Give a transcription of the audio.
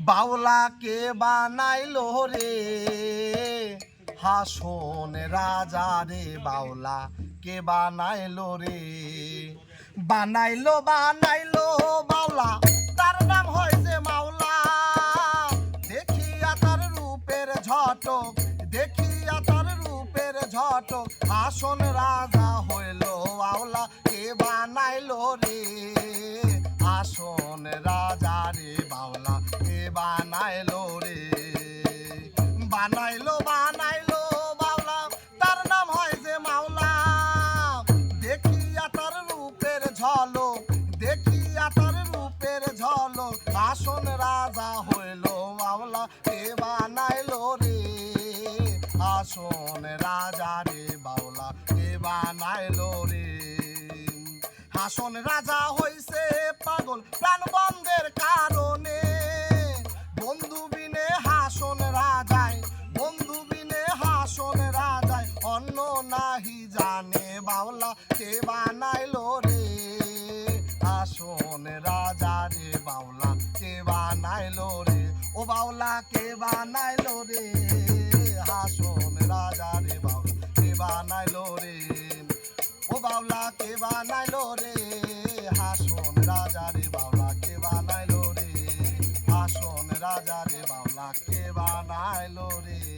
বাউলা কে বানাইলো রে হাসন রাজা রে বাউলা কে বানাইলো রে বানাইলো বানাইলো বাউলা তার নাম হয় যে মাওলা দেখিয়া তার রূপের ঝটক দেখিয়া তার রূপের ঝটক হাসন রাজা হইল বাউলা কে বানাইলো রে হাসন রাজা রে বাউলা কে বানাইলো রে বানাইলো বানাইলো বাউলা তার নাম হয় যে মাওলা দেখিয়া তার রূপের ঝলক দেখিয়া তার রূপের ঝলক হাসন রাজা হইল বাউলা কে বানাইলো রে হাসন রাজা রে বাউলা কে বানাইলো রে হাসন রাজা হইছে পাগল প্রাণ বন্ধের কারণে বন্ধু বিনে হাসন রাজায় বন্ধু বিনে হাসন রাজায় অন্য নাহি জানে বাউলা কে বানাইলো রে হাসন রাজা রে বাউলা কে বানাইলো রে ও বাউলা কে বানাইলো রে হাসন রাজা রে বাউলা কে বানাইলো রে ও বাউলা কে বানাইলো রে হাসন রাজা রে বাউলা কে বানাইলো রে হাসন রাজা রে বাউলা কে বানাইলো রে।